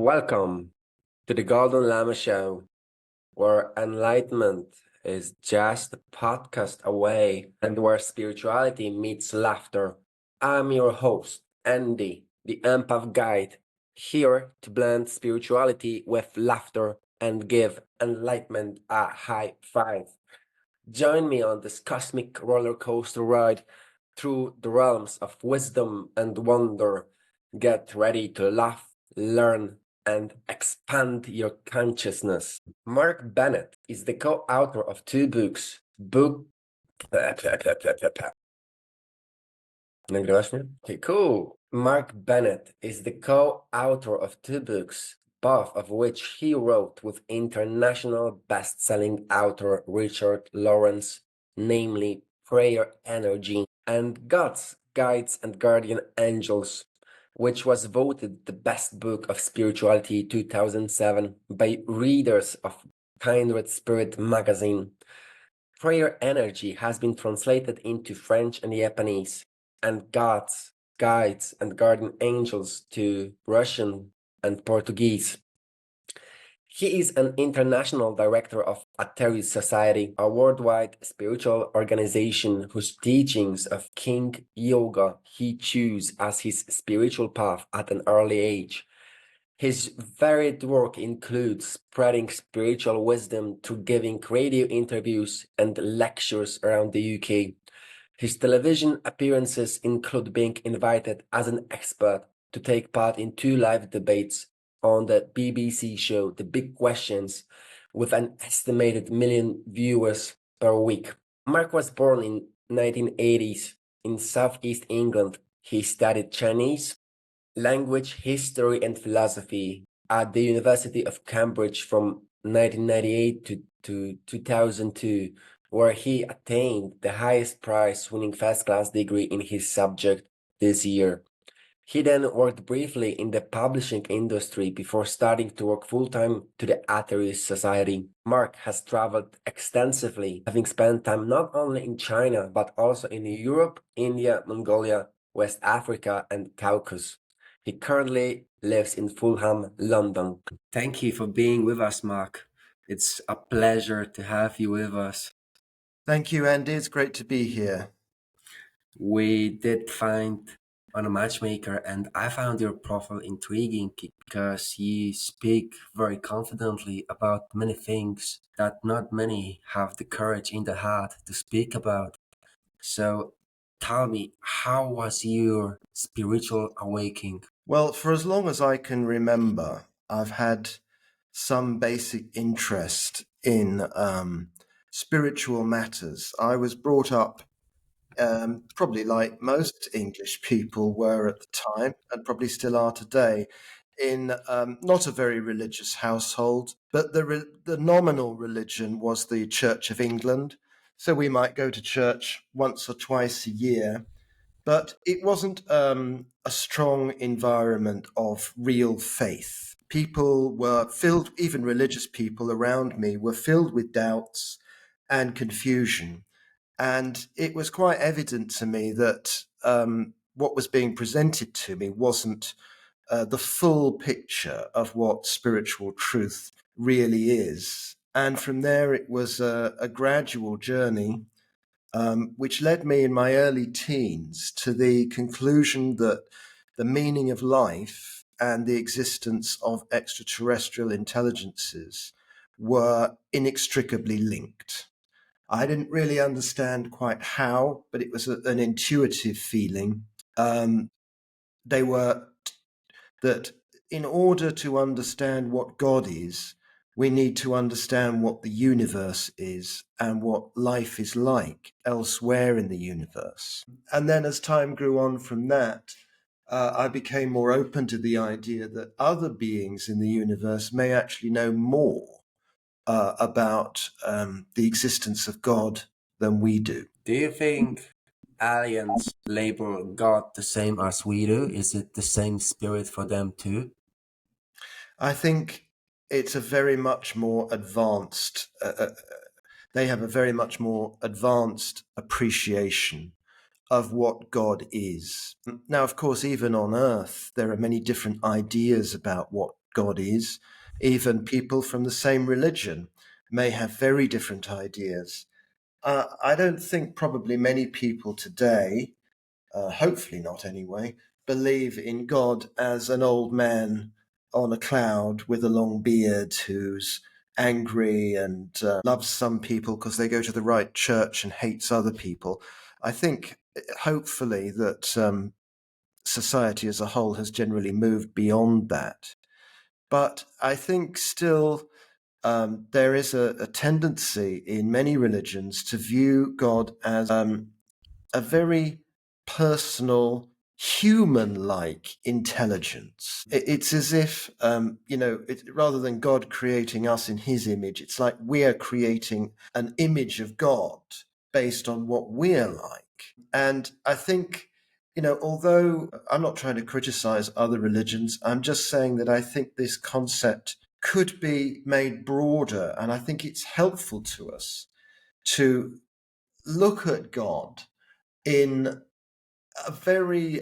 welcome to the Golden Llama Show, where enlightenment is just a podcast away and where spirituality meets laughter. I'm your host, Andy, the empath guide, here to blend spirituality with laughter and give enlightenment a high five. Join me on this cosmic roller coaster ride through the realms of wisdom and wonder. Get ready to laugh, learn, and expand your consciousness. Mark Bennett is the co-author of two books. Nagrywasz mnie? Okay, cool. Mark Bennett is the co-author of two books, both of which he wrote with international best-selling author Richard Lawrence, namely Prayer Energy and God's Guides and Guardian Angels, which was voted the best book of spirituality 2007 by readers of Kindred Spirit magazine. Prayer Energy has been translated into French and Japanese, and God's Guides and Guardian Angels to Russian and Portuguese. He is an international director of Atheris Society, a worldwide spiritual organization whose teachings of King Yoga he chose as his spiritual path at an early age. His varied work includes spreading spiritual wisdom through giving radio interviews and lectures around the UK. His television appearances include being invited as an expert to take part in two live debates on the BBC show The Big Questions, with an estimated million viewers per week. Mark was born in 1980s in southeast England. He studied Chinese, language, history, and philosophy at the University of Cambridge from 1998 to 2002, where he attained the highest prize-winning first-class degree in his subject this year. He then worked briefly in the publishing industry before starting to work full-time to the Atheris Society. Mark has traveled extensively, having spent time not only in China, but also in Europe, India, Mongolia, West Africa, and Caucasus. He currently lives in Fulham, London. Thank you for being with us, Mark. It's a pleasure to have you with us. Thank you, Andy. It's great to be here. We did find on a matchmaker, and I found your profile intriguing because you speak very confidently about many things that not many have the courage in the heart to speak about. So tell me, how was your spiritual awakening? Well, for as long as I can remember, I've had some basic interest in spiritual matters. I was brought up, probably like most English people were at the time, and probably still are today, in not a very religious household, but the nominal religion was the Church of England. So we might go to church once or twice a year. But it wasn't a strong environment of real faith. People were filled, even religious people around me were filled with doubts and confusion. And it was quite evident to me that what was being presented to me wasn't the full picture of what spiritual truth really is. And from there, it was a gradual journey which led me in my early teens to the conclusion that the meaning of life and the existence of extraterrestrial intelligences were inextricably linked. I didn't really understand quite how, but it was an intuitive feeling. They were that in order to understand what God is, we need to understand what the universe is and what life is like elsewhere in the universe. And then as time grew on from that, I became more open to the idea that other beings in the universe may actually know more about the existence of God than we do. Do you think aliens label God the same as we do? Is it the same spirit for them too? I think it's a very much more advanced, they have a very much more advanced appreciation of what God is. Now, of course, even on Earth, there are many different ideas about what God is. Even people from the same religion may have very different ideas. I don't think probably many people today, hopefully not anyway, believe in God as an old man on a cloud with a long beard who's angry and loves some people because they go to the right church and hates other people. I think hopefully that society as a whole has generally moved beyond that. But I think still there is a tendency in many religions to view God as a very personal, human-like intelligence. It's as if, rather than God creating us in his image, it's like we're creating an image of God based on what we're like. And I think, although I'm not trying to criticize other religions, I'm just saying that I think this concept could be made broader. And I think it's helpful to us to look at God in a very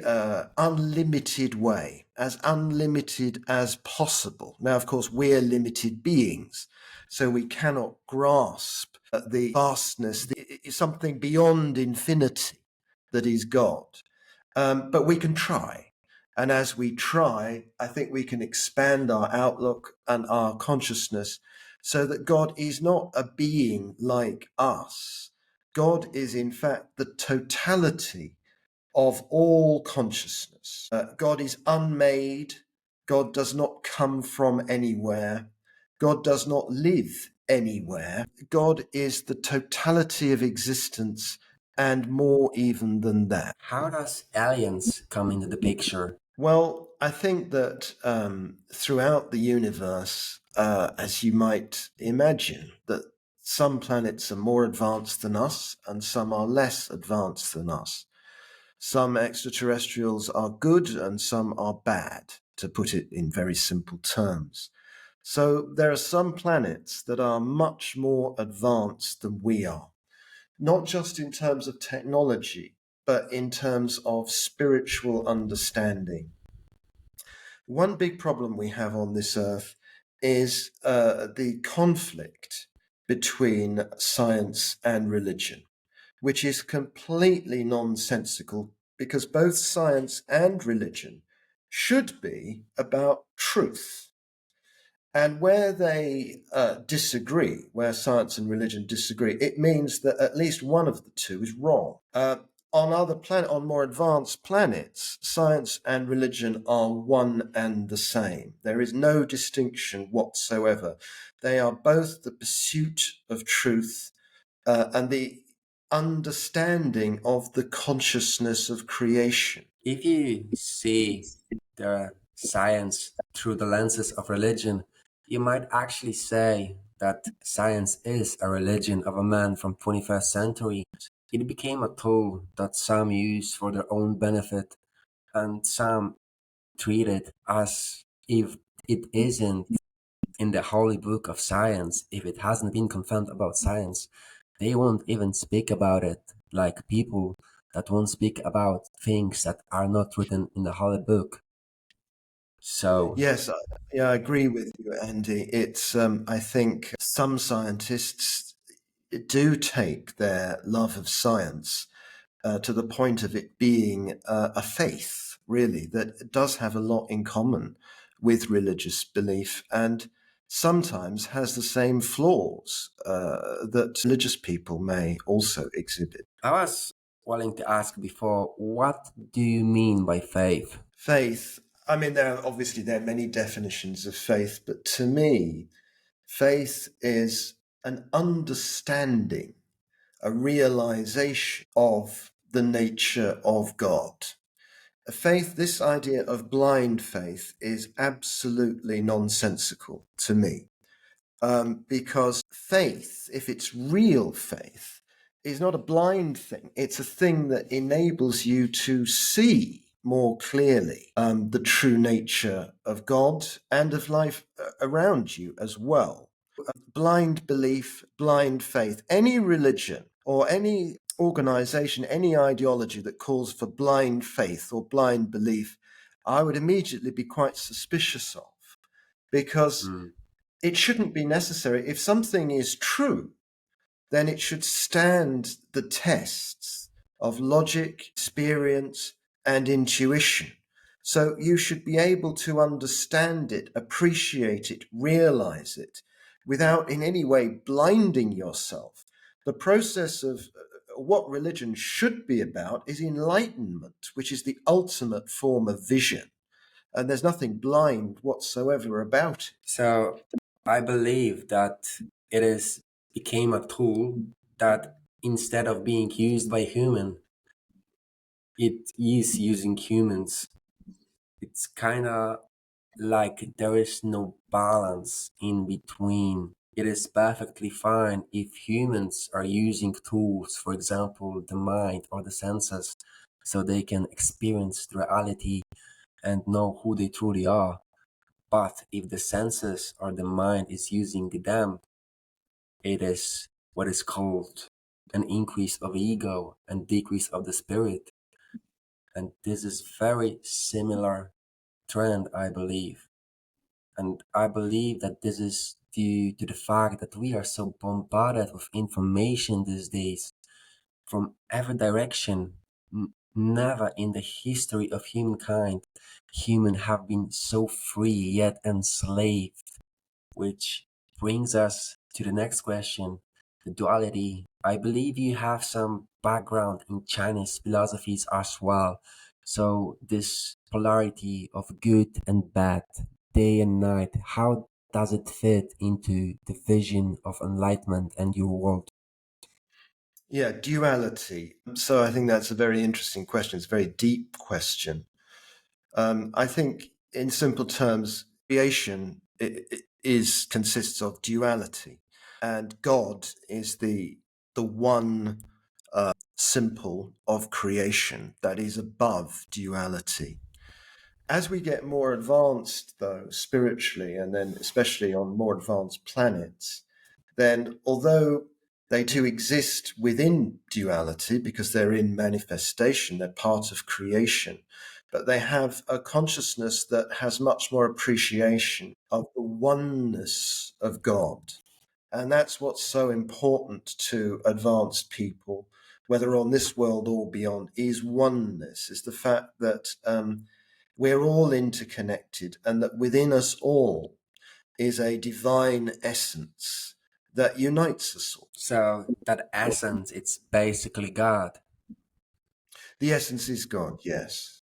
unlimited way, as unlimited as possible. Now, of course, we're limited beings, so we cannot grasp the vastness, something beyond infinity that is God. But we can try. And as we try, I think we can expand our outlook and our consciousness so that God is not a being like us. God is, in fact, the totality of all consciousness. God is unmade. God does not come from anywhere. God does not live anywhere. God is the totality of existence and more even than that. How does aliens come into the picture? Well, I think that throughout the universe, as you might imagine, that some planets are more advanced than us and some are less advanced than us. Some extraterrestrials are good and some are bad, to put it in very simple terms. So there are some planets that are much more advanced than we are, not just in terms of technology, but in terms of spiritual understanding. One big problem we have on this earth is the conflict between science and religion, which is completely nonsensical because both science and religion should be about truth. And where they disagree, where science and religion disagree, it means that at least one of the two is wrong. On more advanced planets, science and religion are one and the same. There is no distinction whatsoever. They are both the pursuit of truth and the understanding of the consciousness of creation. If you see the science through the lenses of religion, you might actually say that science is a religion of a man from 21st century. It became a tool that some use for their own benefit and some treat it as if it isn't in the holy book of science. If it hasn't been confirmed about science, they won't even speak about it, like people that won't speak about things that are not written in the holy book. So, Yes, I agree with you, Andy. It's I think some scientists do take their love of science to the point of it being a faith, really, that does have a lot in common with religious belief and sometimes has the same flaws that religious people may also exhibit. I was willing to ask before, what do you mean by faith? Faith, I mean, there are many definitions of faith, but to me, faith is an understanding, a realization of the nature of God. Faith, this idea of blind faith, is absolutely nonsensical to me. Because faith, if it's real faith, is not a blind thing. It's a thing that enables you to see more clearly the true nature of God and of life around you as well. Blind belief, blind faith, any religion or any organization, any ideology that calls for blind faith or blind belief, I would immediately be quite suspicious of. because Mm. it shouldn't be necessary. If something is true, then it should stand the tests of logic, experience, and intuition. So you should be able to understand it, appreciate it, realize it, without in any way blinding yourself. The process of what religion should be about is enlightenment, which is the ultimate form of vision. And there's nothing blind whatsoever about it. So I believe that it is became a tool that instead of being used by human, it is using humans. It's kind of like there is no balance in between. It is perfectly fine if humans are using tools, for example, the mind or the senses, so they can experience reality and know who they truly are. But if the senses or the mind is using them, it is what is called an increase of ego and decrease of the spirit. And this is very similar trend, I believe. And I believe that this is due to the fact that we are so bombarded with information these days from every direction. Never in the history of humankind humans have been so free yet enslaved, which brings us to the next question, the duality. I believe you have some background in Chinese philosophies as well. So this polarity of good and bad, day and night, how does it fit into the vision of enlightenment and your world? Yeah, duality. So I think that's a very interesting question. It's a very deep question. I think, in simple terms, creation is consists of duality, and God is the one simple of creation that is above duality. As we get more advanced, though, spiritually, and then especially on more advanced planets, then although they do exist within duality because they're in manifestation, they're part of creation, but they have a consciousness that has much more appreciation of the oneness of God. And that's what's so important to advanced people, whether on this world or beyond, is oneness, is the fact that we're all interconnected and that within us all is a divine essence that unites us all. So that essence, it's basically God. The essence is God, yes.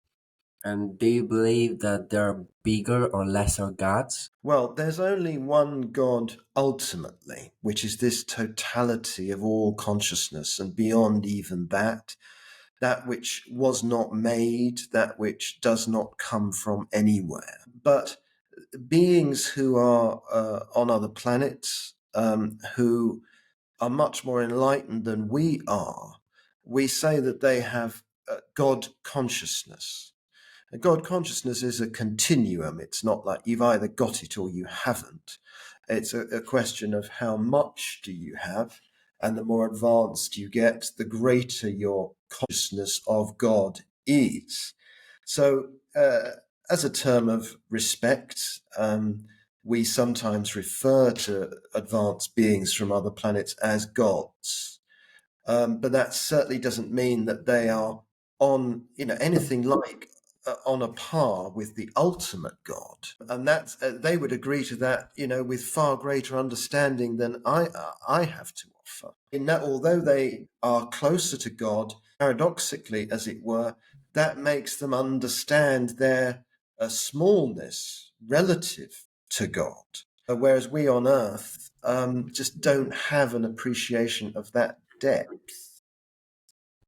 And do you believe that there are bigger or lesser gods? Well, there's only one God ultimately, which is this totality of all consciousness, and beyond even that, that which was not made, that which does not come from anywhere. But beings who are on other planets, who are much more enlightened than we are, we say that they have God consciousness. And God consciousness is a continuum. It's not like you've either got it or you haven't. It's a question of how much do you have, and the more advanced you get, the greater your consciousness of God is. So, as a term of respect, we sometimes refer to advanced beings from other planets as gods. But that certainly doesn't mean that they are on, anything like on a par with the ultimate God. And that they would agree to that, with far greater understanding than I have to offer. In that, although they are closer to God, paradoxically, as it were, that makes them understand their smallness relative to God. Whereas we on Earth just don't have an appreciation of that depth.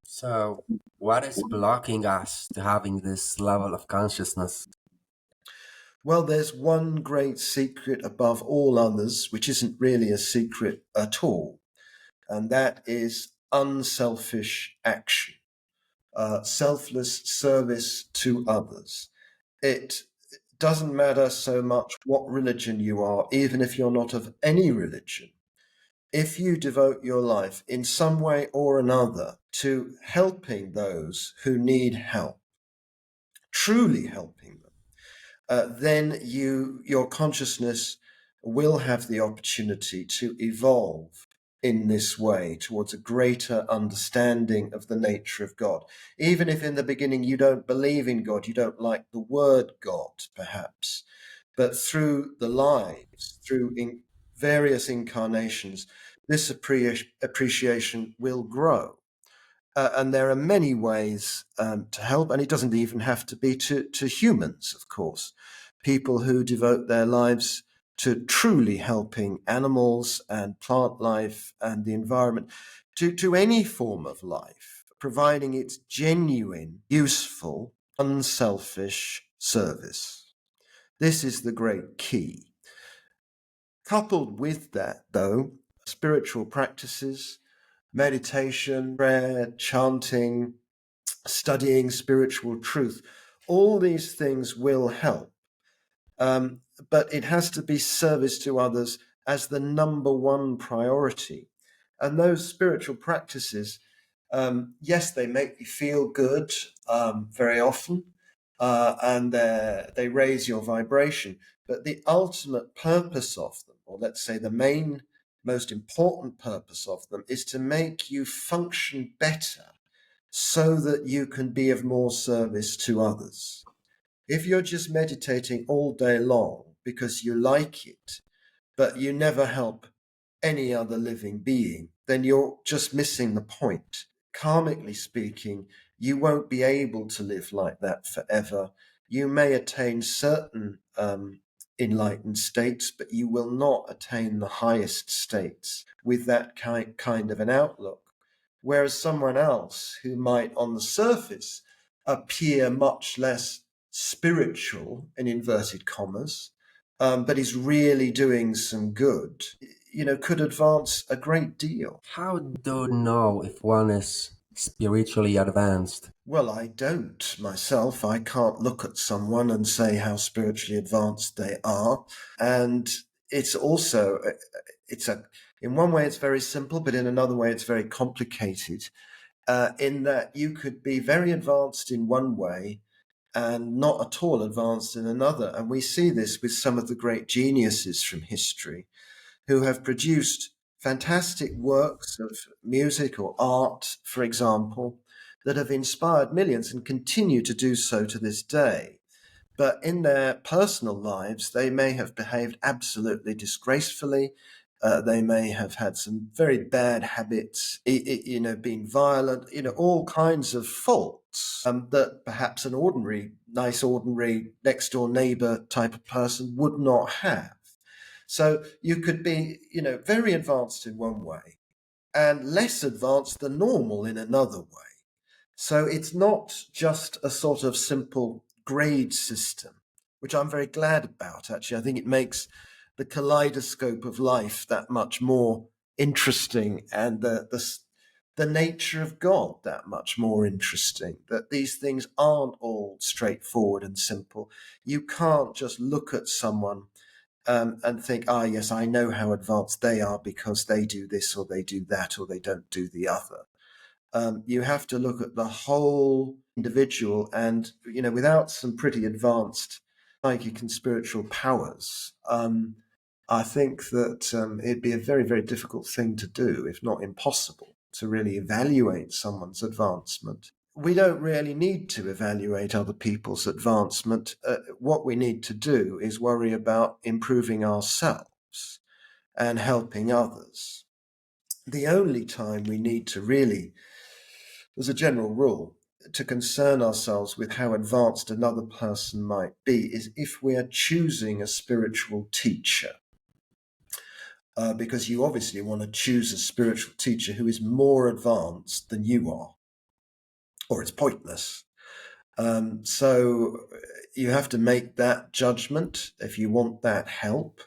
So what is blocking us to having this level of consciousness? Well, there's one great secret above all others, which isn't really a secret at all, and that is unselfish action, selfless service to others. It doesn't matter so much what religion you are, even if you're not of any religion. If you devote your life in some way or another to helping those who need help, truly helping them, then your consciousness will have the opportunity to evolve in this way towards a greater understanding of the nature of God. Even if in the beginning you don't believe in God, you don't like the word God, perhaps, but through the lives, through various incarnations, this appreciation will grow. And there are many ways to help, and it doesn't even have to be to humans, of course. People who devote their lives to truly helping animals and plant life and the environment, to any form of life, providing its genuine, useful, unselfish service. This is the great key. Coupled with that, though, spiritual practices, meditation, prayer, chanting, studying spiritual truth, all these things will help. But it has to be service to others as the number one priority. And those spiritual practices, yes, they make you feel good very often, and they raise your vibration. But the ultimate purpose of them, or let's say the main, most important purpose of them, is to make you function better so that you can be of more service to others. If you're just meditating all day long because you like it, but you never help any other living being, then you're just missing the point. Karmically speaking, you won't be able to live like that forever. You may attain certain enlightened states, but you will not attain the highest states with that kind of an outlook. Whereas someone else who might on the surface appear much less spiritual, in inverted commas, but is really doing some good, could advance a great deal. How do you know if one is spiritually advanced? Well, I don't myself. I can't look at someone and say how spiritually advanced they are. And it's also, in one way it's very simple, but in another way it's very complicated, in that you could be very advanced in one way and not at all advanced in another. And we see this with some of the great geniuses from history who have produced fantastic works of music or art, for example, that have inspired millions and continue to do so to this day. But in their personal lives, they may have behaved absolutely disgracefully. They may have had some very bad habits, being violent, all kinds of faults that perhaps an ordinary next door neighbor type of person would not have. So you could be, very advanced in one way and less advanced than normal in another way. So it's not just a sort of simple grade system, which I'm very glad about, actually. I think it makes the kaleidoscope of life that much more interesting, and the nature of God that much more interesting, that these things aren't all straightforward and simple. You can't just look at someone and think, yes, I know how advanced they are because they do this or they do that or they don't do the other. You have to look at the whole individual, and without some pretty advanced psychic and spiritual powers, I think that it'd be a very, very difficult thing to do, if not impossible, to really evaluate someone's advancement. We don't really need to evaluate other people's advancement. What we need to do is worry about improving ourselves and helping others. The only time we need to really, as a general rule, to concern ourselves with how advanced another person might be is if we are choosing a spiritual teacher. Because you obviously want to choose a spiritual teacher who is more advanced than you are, or it's pointless. So you have to make that judgment if you want that help.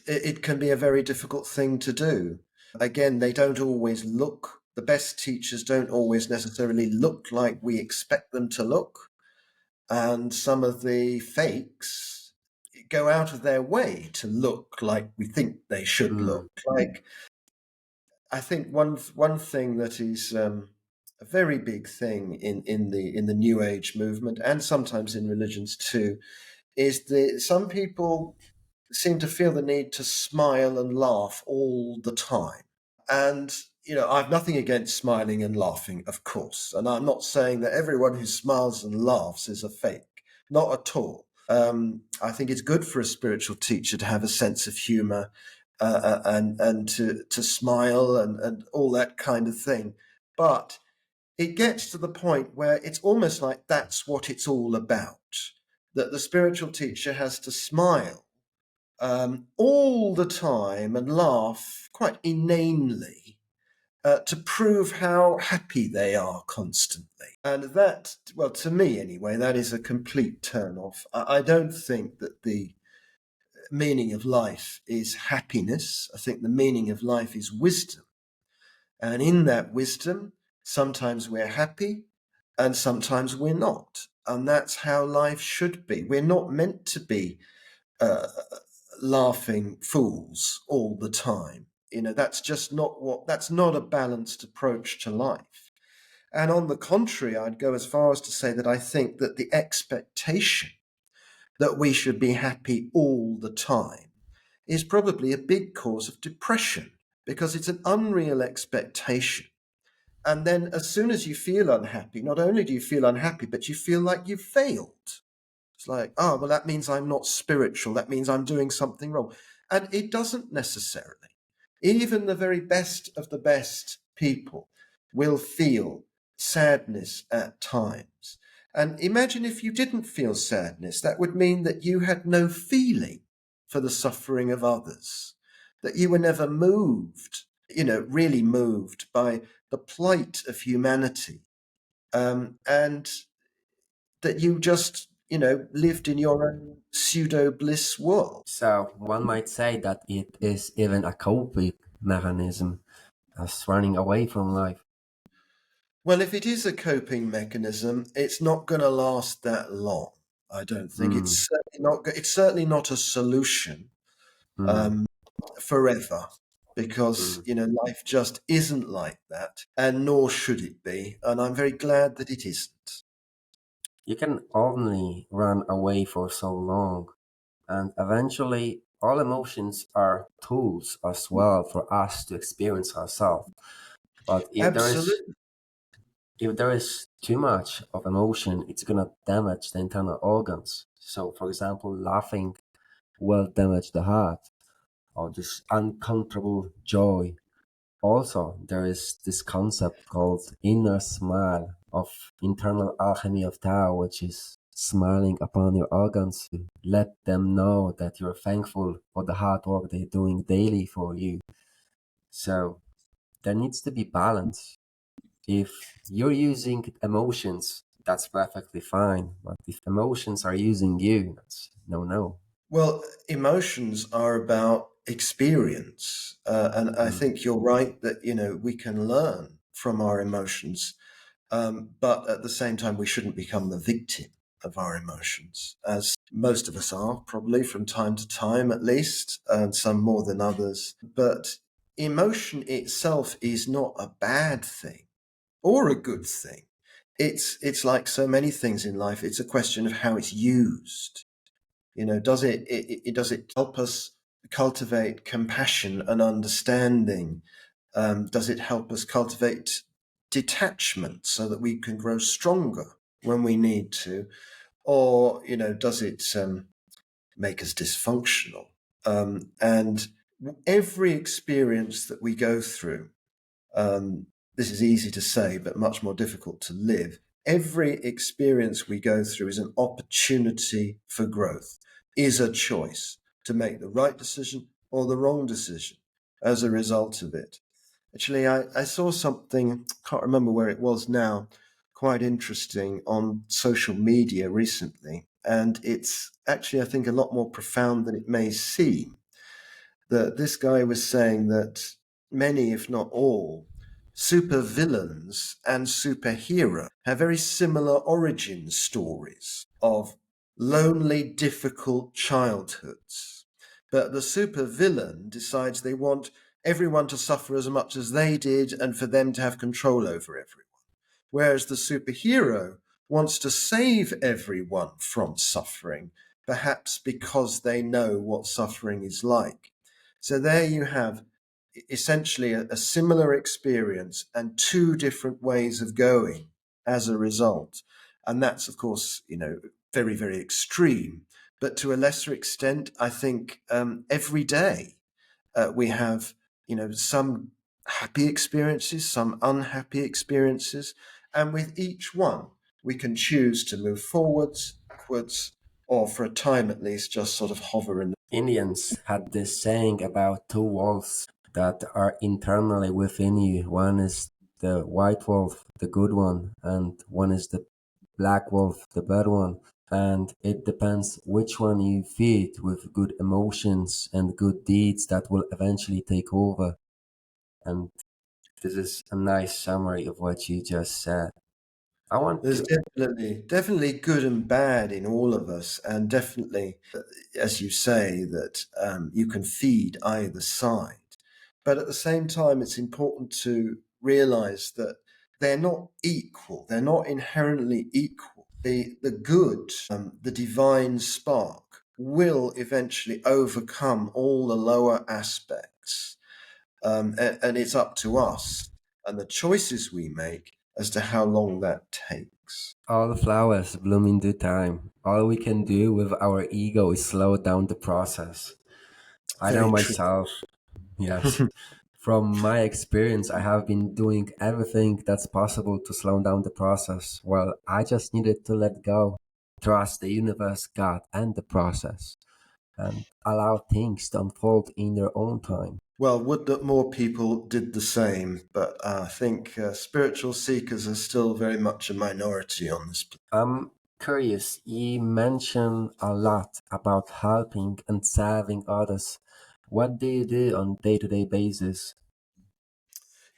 It can be a very difficult thing to do. Again, they don't always look, the best teachers don't always necessarily look like we expect them to look. And some of the fakes go out of their way to look like we think they should look. Like, I think one thing that is a very big thing in the New Age movement, and sometimes in religions too, is that some people seem to feel the need to smile and laugh all the time. And, you know, I've nothing against smiling and laughing, of course. And I'm not saying that everyone who smiles and laughs is a fake. Not at all. I think it's good for a spiritual teacher to have a sense of humor and to smile and all that kind of thing. But it gets to the point where it's almost like that's what it's all about. That the spiritual teacher has to smile all the time and laugh quite inanely to prove how happy they are constantly. And that, well, to me anyway, that is a complete turn off. I don't think that the meaning of life is happiness. I think the meaning of life is wisdom. And in that wisdom, sometimes we're happy and sometimes we're not. And that's how life should be. We're not meant to be uh, laughing fools all the time. You know, that's not a balanced approach to life. And on the contrary, I'd go as far as to say that I think that the expectation that we should be happy all the time is probably a big cause of depression because it's an unreal expectation. And then as soon as you feel unhappy, not only do you feel unhappy, but you feel like you've failed. It's like, oh, well, that means I'm not spiritual. That means I'm doing something wrong. And it doesn't necessarily. Even the very best of the best people will feel sadness at times. And imagine if you didn't feel sadness, that would mean that you had no feeling for the suffering of others, that you were never moved, you know, really moved by the plight of humanity. And that you just, you know, lived in your own pseudo bliss world. So one might say that it is even a coping mechanism as running away from life. Well, if it is a coping mechanism, it's not going to last that long. I don't think Mm, it's certainly not a solution mm, um, forever, because mm. you know life just isn't like that, and nor should it be. And I'm very glad that it isn't. You can only run away for so long, and eventually all emotions are tools as well for us to experience ourselves. But Absolutely. if there is too much of emotion, it's gonna damage the internal organs. So for example, laughing will damage the heart, or this uncontrollable joy. Also, there is this concept called inner smile of internal alchemy of Tao, which is smiling upon your organs to let them know that you're thankful for the hard work they're doing daily for you. So there needs to be balance. If you're using emotions, that's perfectly fine. But if emotions are using you, that's no, no. Well, emotions are about experience, and I Mm, think you're right that you know we can learn from our emotions, but at the same time we shouldn't become the victim of our emotions, as most of us are probably from time to time at least, and some more than others. But emotion itself is not a bad thing or a good thing. It's like so many things in life. It's a question of how it's used. You know, does it help us cultivate compassion and understanding? Does it help us cultivate detachment so that we can grow stronger when we need to? Or, you know, does it make us dysfunctional? And every experience that we go through, this is easy to say, but much more difficult to live. Every experience we go through is an opportunity for growth, is a choice to make the right decision or the wrong decision as a result of it. Actually, I saw something, can't remember where it was now, quite interesting on social media recently. And it's actually, I think, a lot more profound than it may seem. That this guy was saying that many, if not all, supervillains and superheroes have very similar origin stories of lonely, difficult childhoods. But the supervillain decides they want everyone to suffer as much as they did and for them to have control over everyone. whereas the superhero wants to save everyone from suffering, perhaps because they know what suffering is like. So there you have essentially a similar experience and two different ways of going as a result. And that's, of course, very, very extreme. But to a lesser extent, I think every day we have, some happy experiences, some unhappy experiences. And with each one, we can choose to move forwards, backwards, or for a time at least, just sort of hover in the Indians had this saying about two wolves that are internally within you. One is the white wolf, the good one, and one is the black wolf, the bad one. And it depends which one you feed with good emotions and good deeds that will eventually take over. And this is a nice summary of what you just said. I want There's to definitely good and bad in all of us, and definitely, as you say, that you can feed either side. But at the same time, it's important to realize that they're not equal. They're not inherently equal. The good, the divine spark, will eventually overcome all the lower aspects, and it's up to us and the choices we make as to how long that takes. all the flowers bloom in due time. All we can do with our ego is slow down the process. I know Very true. myself, yes. From my experience, I have been doing everything that's possible to slow down the process. Well, I just needed to let go, trust the universe, God, and the process, and allow things to unfold in their own time. Well, would that more people did the same, but I think spiritual seekers are still very much a minority on this. I'm curious, you mentioned a lot about helping and serving others. What do you do on day-to-day basis?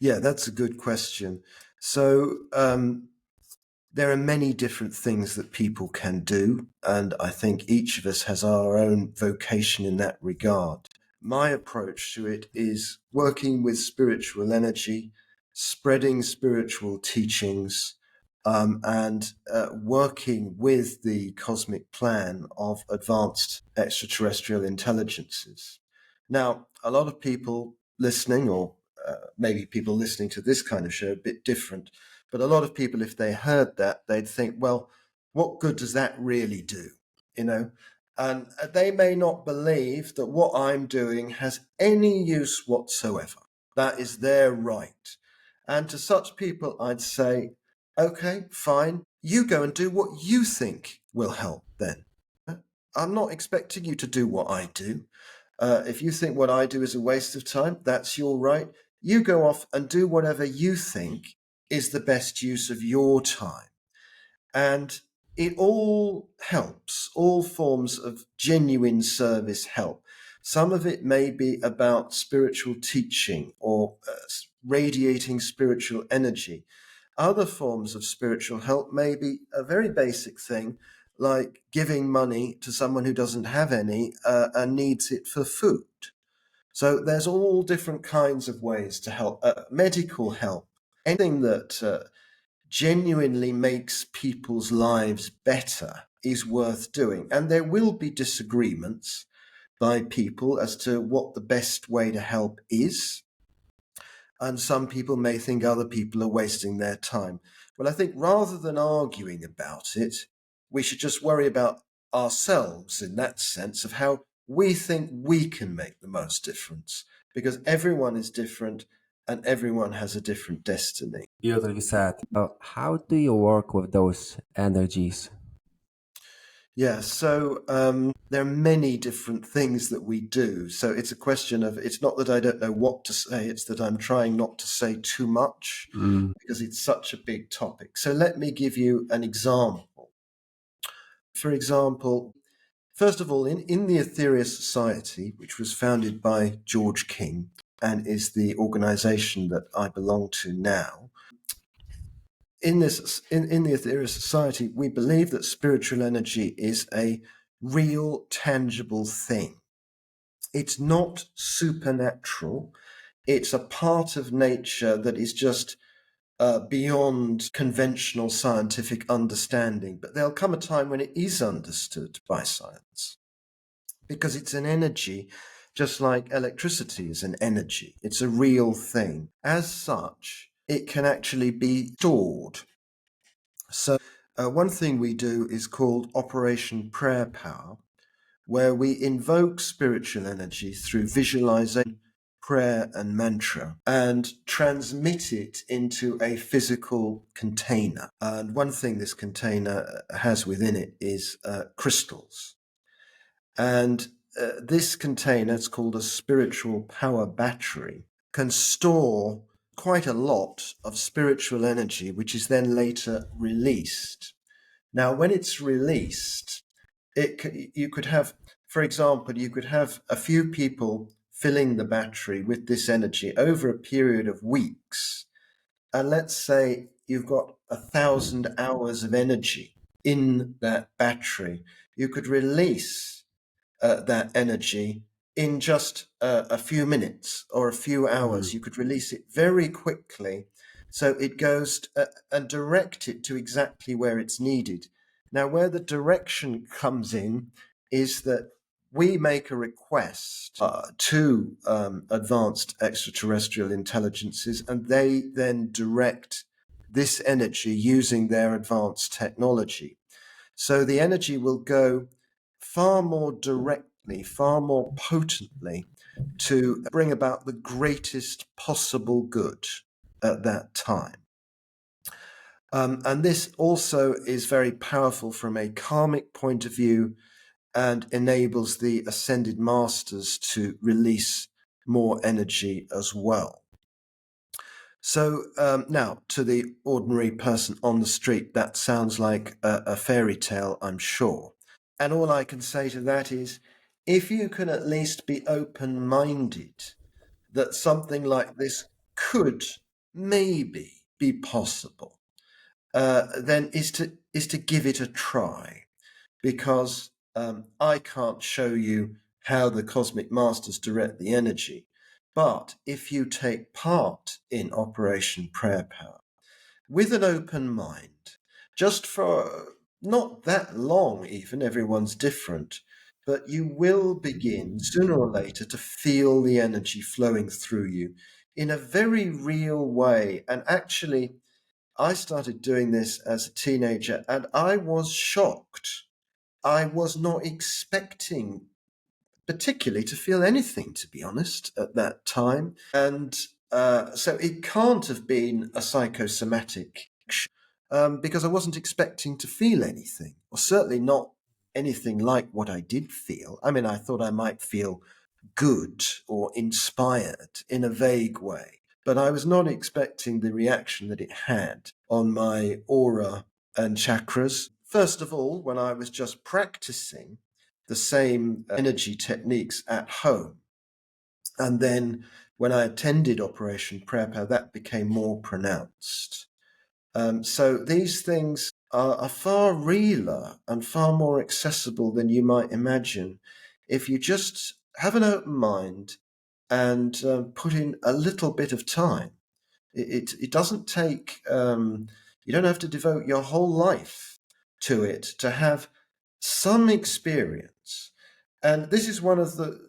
Yeah, that's a good question. So, there are many different things that people can do, and I think each of us has our own vocation in that regard. My approach to it is working with spiritual energy, spreading spiritual teachings, and working with the cosmic plan of advanced extraterrestrial intelligences. Now, a lot of people listening, or maybe people listening to this kind of show, a bit different, but a lot of people, if they heard that, they'd think, well, what good does that really do? You know? And they may not believe that what I'm doing has any use whatsoever. That is their right. And to such people, I'd say, okay, fine. You go and do what you think will help then. I'm not expecting you to do what I do. If you think what I do is a waste of time, that's your right. You go off and do whatever you think is the best use of your time. And it all helps. All forms of genuine service help. Some of it may be about spiritual teaching or radiating spiritual energy. Other forms of spiritual help may be a very basic thing, like giving money to someone who doesn't have any and needs it for food. So there's all different kinds of ways to help. Medical help, anything that genuinely makes people's lives better is worth doing. And there will be disagreements by people as to what the best way to help is. And some people may think other people are wasting their time. Well, I think rather than arguing about it, we should just worry about ourselves in that sense of how we think we can make the most difference, because everyone is different and everyone has a different destiny. Beautifully said. How do you work with those energies? Yeah, so there are many different things that we do. So it's a question of, it's not that I don't know what to say, it's that I'm trying not to say too much Mm. because it's such a big topic. So let me give you an example. For example, first of all, in the Ethereal Society, which was founded by George King and is the organization that I belong to now, in the Ethereal Society, we believe that spiritual energy is a real, tangible thing. It's not supernatural. It's a part of nature that is just beyond conventional scientific understanding, but there'll come a time when it is understood by science because it's an energy, just like electricity is an energy. It's a real thing. As such, it can actually be stored. So, one thing we do is called Operation Prayer Power, where we invoke spiritual energy through visualization, prayer, and mantra, and transmit it into a physical container. And one thing this container has within it is crystals. And this container, it's called a spiritual power battery, can store quite a lot of spiritual energy, which is then later released. Now, when it's released, you could have, for example, you could have a few people filling the battery with this energy over a period of weeks. And let's say you've got 1,000 hours of energy in that battery. You could release that energy in just a few minutes or a few hours. You could release it very quickly. So it goes and direct it to exactly where it's needed. Now, where the direction comes in is that we make a request to advanced extraterrestrial intelligences, and they then direct this energy using their advanced technology. So the energy will go far more directly, far more potently to bring about the greatest possible good at that time. And this also is very powerful from a karmic point of view and enables the ascended masters to release more energy as well. So now, to the ordinary person on the street, that sounds like a fairy tale, I'm sure. And all I can say to that is, if you can at least be open-minded that something like this could maybe be possible, then is to give it a try, because I can't show you how the cosmic masters direct the energy. But if you take part in Operation Prayer Power with an open mind, just for not that long even, everyone's different, but you will begin sooner or later to feel the energy flowing through you in a very real way. And actually, I started doing this as a teenager and I was shocked. I was not expecting particularly to feel anything, to be honest, at that time. And so it can't have been a psychosomatic because I wasn't expecting to feel anything, or certainly not anything like what I did feel. I mean, I thought I might feel good or inspired in a vague way, but I was not expecting the reaction that it had on my aura and chakras. First of all, when I was just practicing the same energy techniques at home. And then when I attended Operation Prayer Power, that became more pronounced. So these things are far realer and far more accessible than you might imagine if you just have an open mind and put in a little bit of time. It doesn't take, you don't have to devote your whole life to it to have some experience. And this is one of the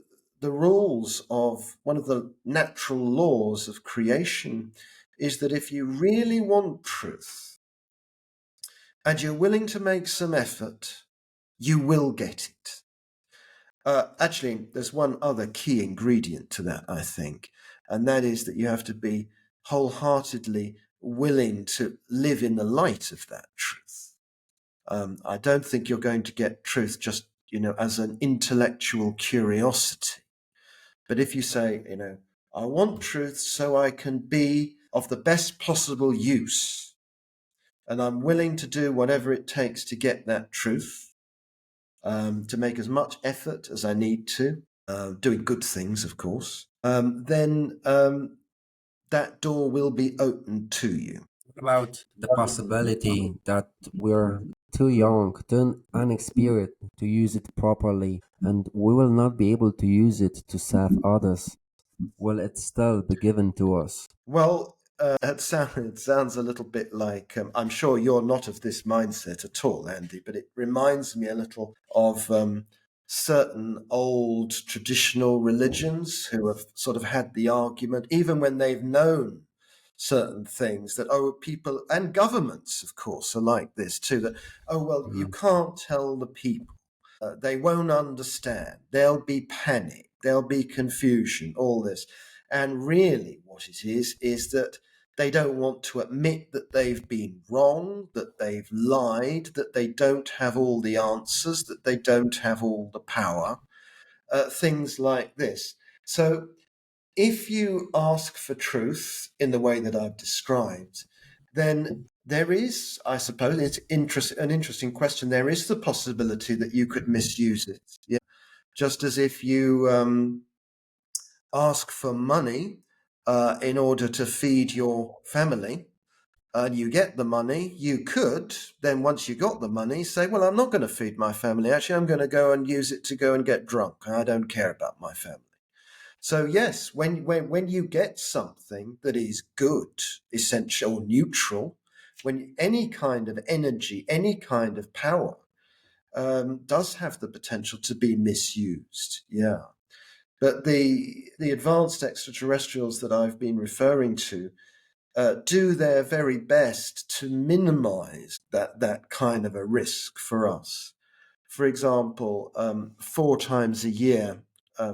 rules of one of the natural laws of creation, is that if you really want truth and you're willing to make some effort, you will get it. Actually, there's one other key ingredient to that, I think, and that is that you have to be wholeheartedly willing to live in the light of that truth. I don't think you're going to get truth just, as an intellectual curiosity. But if you say, I want truth so I can be of the best possible use, and I'm willing to do whatever it takes to get that truth, to make as much effort as I need to, doing good things, of course, then that door will be open to you. About the possibility that we're too young, too inexperienced to use it properly, and we will not be able to use it to serve others. Will it still be given to us? Well, It sounds a little bit like, I'm sure you're not of this mindset at all, Andy, but it reminds me a little of certain old traditional religions who have sort of had the argument, even when they've known certain things, that, oh, people and governments, of course, are like this too, that, oh, well, you Mm. can't tell the people. They won't understand. There'll be panic. There'll be confusion, all this. And really, what it is that they don't want to admit that they've been wrong, that they've lied, that they don't have all the answers, that they don't have all the power, things like this. So if you ask for truth in the way that I've described, then there is, I suppose, an interesting question. There is the possibility that you could misuse it. Yeah. Just as if you ask for money in order to feed your family, and you get the money, you could then, once you got the money, say, well, I'm not going to feed my family. Actually, I'm going to go and use it to go and get drunk. I don't care about my family. So yes, when you get something that is good, essential, neutral, when any kind of energy, any kind of power does have the potential to be misused. Yeah. But the advanced extraterrestrials that I've been referring to do their very best to minimize that kind of a risk for us. For example, 4 times a year,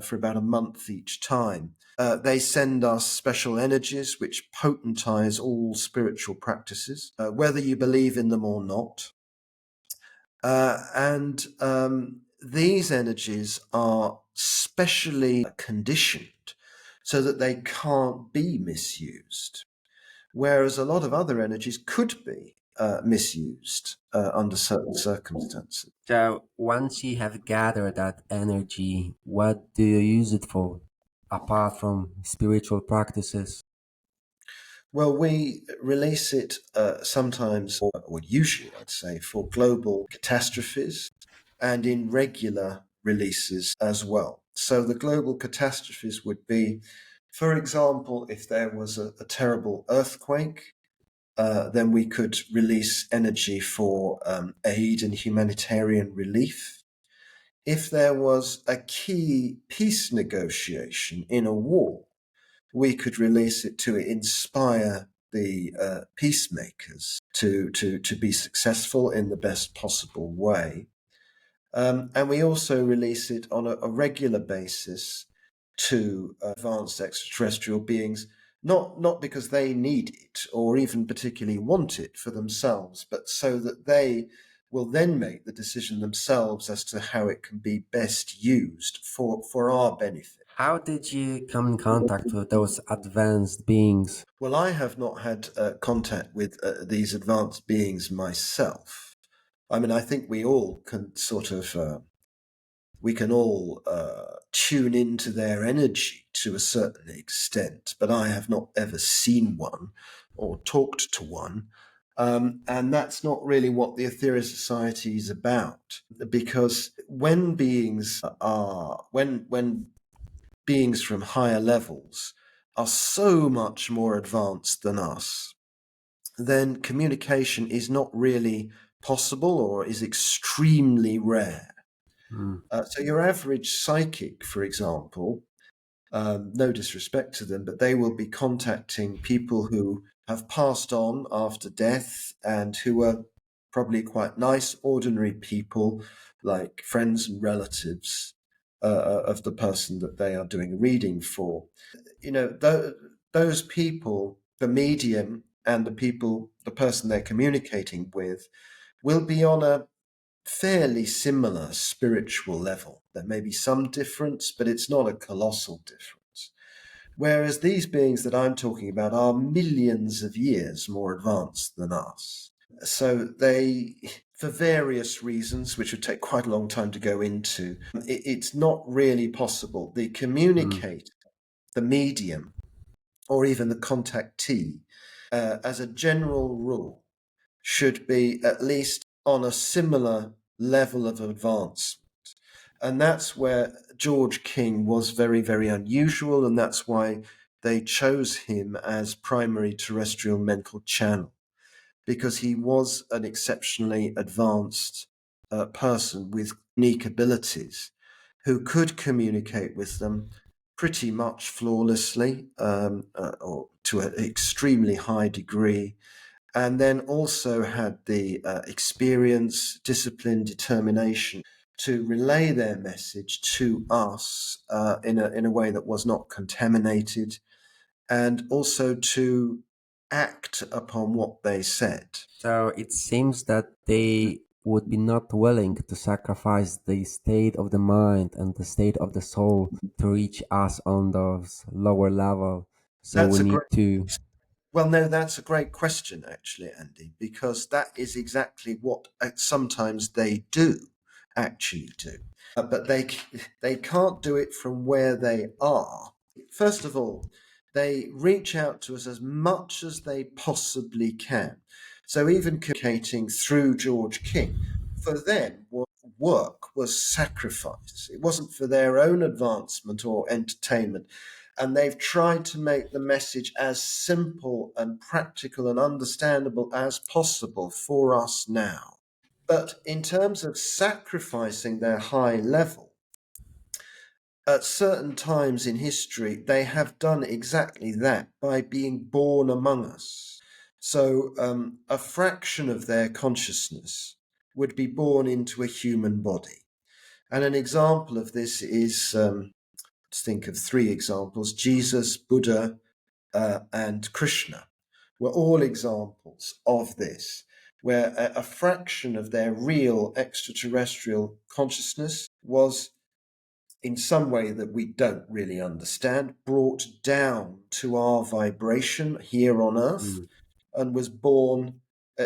for about a month each time, they send us special energies which potentize all spiritual practices, whether you believe in them or not. And these energies are specially conditioned so that they can't be misused, whereas a lot of other energies could be misused under certain circumstances. So once you have gathered that energy, what do you use it for, apart from spiritual practices? Well, we release it sometimes, or usually, I'd say, for global catastrophes and in regular releases as well. So the global catastrophes would be, for example, if there was a terrible earthquake, then we could release energy for aid and humanitarian relief. If there was a key peace negotiation in a war, we could release it to inspire the peacemakers to be successful in the best possible way. And we also release it on a regular basis to advanced extraterrestrial beings, not because they need it or even particularly want it for themselves, but so that they will then make the decision themselves as to how it can be best used for our benefit. How did you come in contact with those advanced beings? Well, I have not had contact with these advanced beings myself. I mean, I think we all can sort of we can all tune into their energy to a certain extent, but I have not ever seen one or talked to one. And that's not really what the Ethereal Society is about, because when beings from higher levels are so much more advanced than us, then communication is not really possible or is extremely rare. Mm. So your average psychic, for example, no disrespect to them, but they will be contacting people who have passed on after death and who are probably quite nice, ordinary people, like friends and relatives of the person that they are doing a reading for. You know, those people, the medium and the person they're communicating with, will be on a fairly similar spiritual level. There may be some difference, but it's not a colossal difference. Whereas these beings that I'm talking about are millions of years more advanced than us. So they, for various reasons, which would take quite a long time to go into, it's not really possible. The Mm. communicator, the medium, or even the contactee, as a general rule, should be at least on a similar level of advancement. And that's where George King was very, very unusual. And that's why they chose him as primary terrestrial mental channel because he was an exceptionally advanced person with unique abilities who could communicate with them pretty much flawlessly or to an extremely high degree, and then also had the experience, discipline, determination to relay their message to us in a way that was not contaminated, and also to act upon what they said. So it seems that they would be not willing to sacrifice the state of the mind and the state of the soul to reach us on those lower level. So we That's a need great to. Well, no, that's a great question, actually, Andy, because that is exactly what sometimes they do actually do. But they can't do it from where they are. First of all, they reach out to us as much as they possibly can. So even communicating through George King, for them, work was sacrifice. It wasn't for their own advancement or entertainment. And they've tried to make the message as simple and practical and understandable as possible for us now. But in terms of sacrificing their high level, at certain times in history, they have done exactly that by being born among us. So a fraction of their consciousness would be born into a human body. And an example of this is, let's think of three examples: Jesus, Buddha, and Krishna were all examples of this, where a fraction of their real extraterrestrial consciousness was, in some way that we don't really understand, brought down to our vibration here on Earth Mm. and was born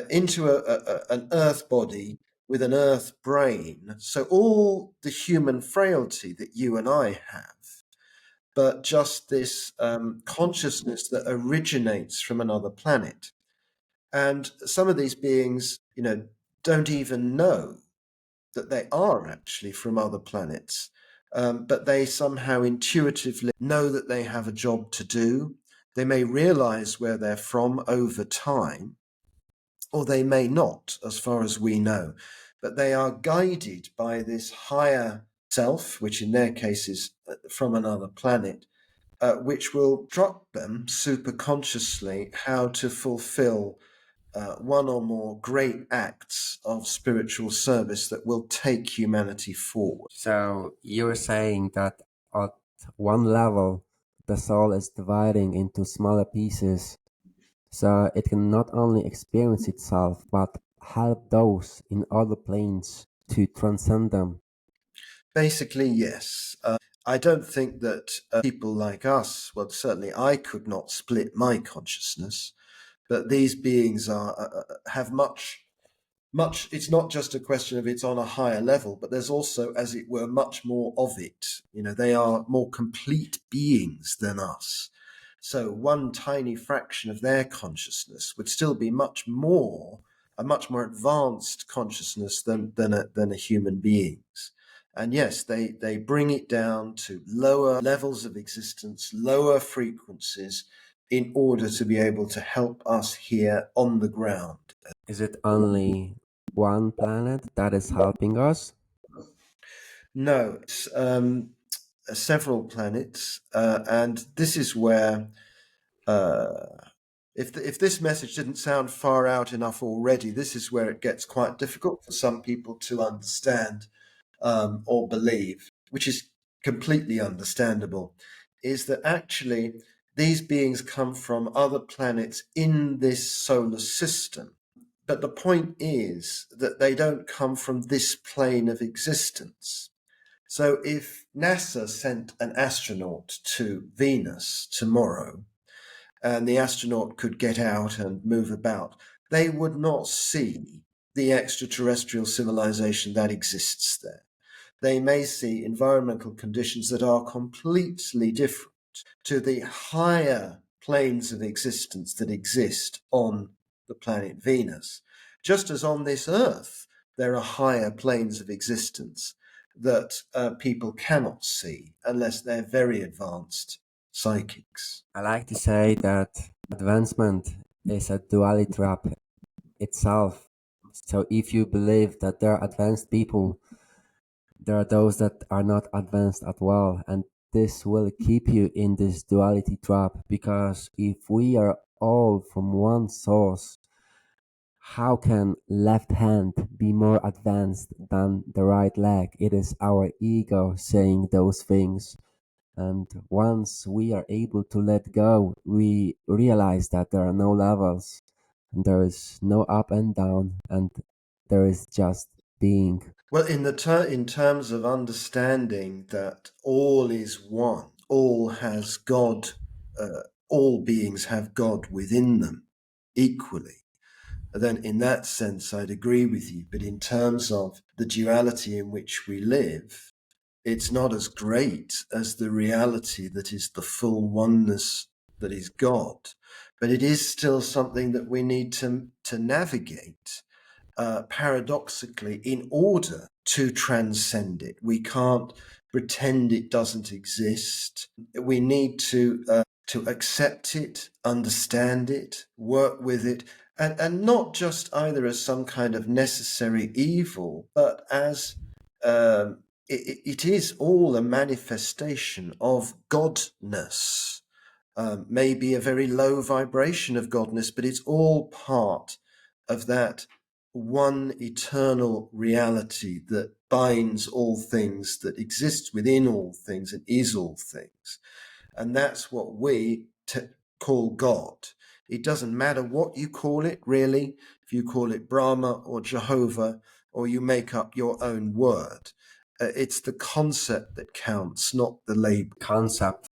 into an Earth body with an Earth brain. So all the human frailty that you and I have, but just this consciousness that originates from another planet. And some of these beings, don't even know that they are actually from other planets, but they somehow intuitively know that they have a job to do. They may realize where they're from over time, or they may not, as far as we know. But they are guided by this higher self, which in their case is from another planet, which will drop them superconsciously how to fulfill one or more great acts of spiritual service that will take humanity forward. So you're saying that at one level, the soul is dividing into smaller pieces, so it can not only experience itself, but help those in other planes to transcend them. Basically, yes. I don't think that people like us, well, certainly I could not split my consciousness, but these beings have much. It's not just a question of it's on a higher level, but there's also, as it were, much more of it. They are more complete beings than us. So one tiny fraction of their consciousness would still be a much more advanced consciousness than a human being's. And yes, they bring it down to lower levels of existence, lower frequencies, in order to be able to help us here on the ground. Is it only one planet that is helping us? No, it's several planets, and this is where, if this message didn't sound far out enough already, this is where it gets quite difficult for some people to understand or believe, which is completely understandable, is that actually these beings come from other planets in this solar system. But the point is that they don't come from this plane of existence. So if NASA sent an astronaut to Venus tomorrow, and the astronaut could get out and move about, they would not see the extraterrestrial civilization that exists there. They may see environmental conditions that are completely different to the higher planes of existence that exist on the planet Venus. Just as on this Earth, there are higher planes of existence that people cannot see unless they're very advanced psychics. I like to say that advancement is a duality trap itself. So if you believe that there are advanced people, there are those that are not advanced at all, and this will keep you in this duality trap, because if we are all from one source, how can left hand be more advanced than the right leg? It is our ego saying those things. And once we are able to let go, we realize that there are no levels, and there is no up and down, and there is just being. Well, in terms of understanding that all is one, all has God, all beings have God within them equally, then in that sense, I'd agree with you. But in terms of the duality in which we live, it's not as great as the reality that is the full oneness that is God. But it is still something that we need to navigate paradoxically in order to transcend it. We can't pretend it doesn't exist. We need to accept it, understand it, work with it, and not just either as some kind of necessary evil, but as it is all a manifestation of godness. Maybe a very low vibration of godness, but it's all part of that one eternal reality that binds all things, that exists within all things and is all things. And that's what we call God. It doesn't matter what you call it, really, if you call it Brahma or Jehovah, or you make up your own word. It's the concept that counts, not the label. Concept.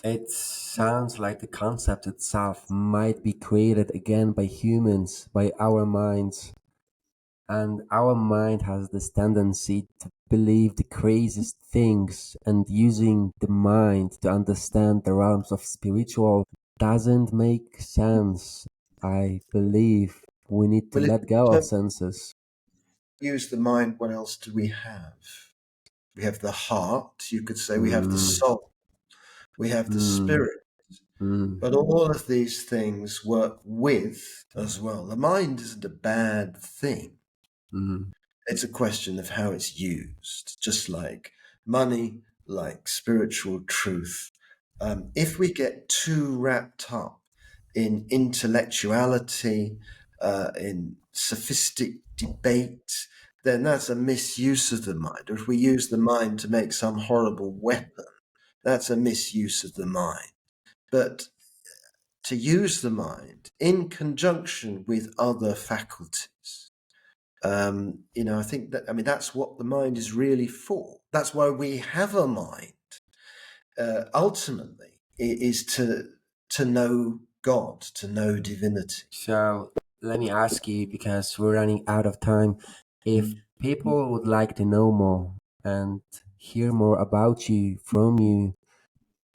It sounds like the concept itself might be created again by humans, by our minds. And our mind has this tendency to believe the craziest things, and using the mind to understand the realms of spiritual doesn't make sense. I believe we need to Well, if let you go of don't senses. use the mind, what else do we have? We have the heart, you could say, we have the Mm, soul, we have the mm, spirit. mm, But all of these things work with as well. The mind isn't a bad thing. mm. It's a question of how it's used, just like money, like spiritual truth. If we get too wrapped up in intellectuality, in sophistic debate, then that's a misuse of the mind. Or if we use the mind to make some horrible weapon, that's a misuse of the mind. But to use the mind in conjunction with other faculties. I think that, that's what the mind is really for. That's why we have a mind. Ultimately, it is to know God, to know divinity. So let me ask you, because we're running out of time, if people would like to know more and hear more about you, from you,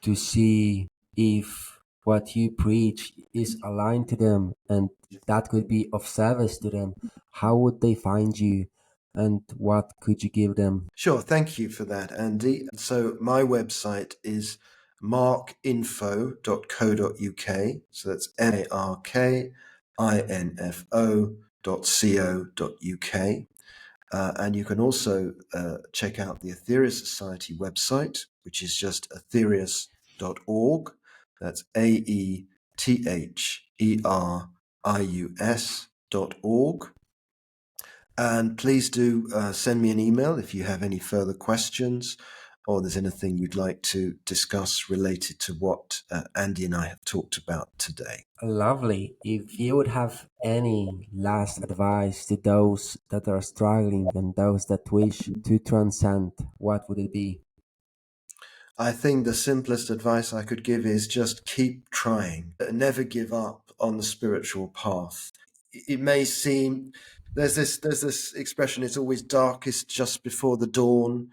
to see if what you preach is aligned to them and that could be of service to them, how would they find you, and what could you give them? Sure, thank you for that, Andy. So my website is markinfo.co.uk. So that's markinfo.co.uk. And you can also check out the Aetherius Society website, which is just aetherius.org. That's AETHERIUS.org. And please do send me an email if you have any further questions, or there's anything you'd like to discuss related to what Andy and I have talked about today. Lovely. If you would have any last advice to those that are struggling and those that wish to transcend, what would it be? I think the simplest advice I could give is just keep trying. Never give up on the spiritual path. It may seem there's this expression, it's always darkest just before the dawn.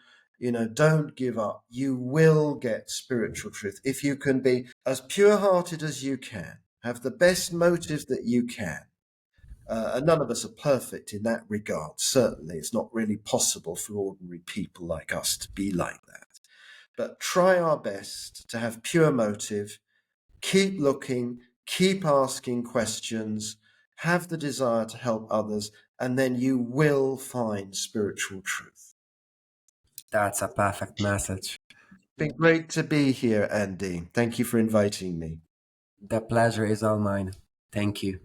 Don't give up. You will get spiritual truth if you can be as pure-hearted as you can, have the best motives that you can. And none of us are perfect in that regard. Certainly, it's not really possible for ordinary people like us to be like that. but try our best to have pure motive, keep looking, keep asking questions, have the desire to help others, and then you will find spiritual truth. That's a perfect message. It's been great to be here, Andy. Thank you for inviting me. The pleasure is all mine. Thank you.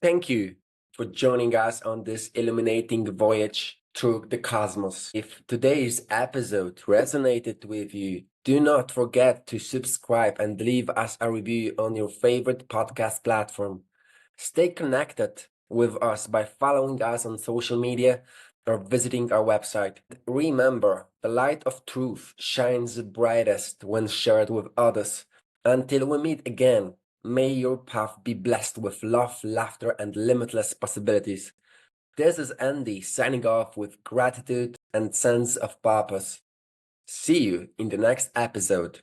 Thank you for joining us on this illuminating voyage through the cosmos. If today's episode resonated with you, do not forget to subscribe and leave us a review on your favorite podcast platform. Stay connected with us by following us on social media or visiting our website. Remember, the light of truth shines brightest when shared with others. Until we meet again, may your path be blessed with love, laughter, and limitless possibilities. This is Andy signing off with gratitude and sense of purpose. See you in the next episode.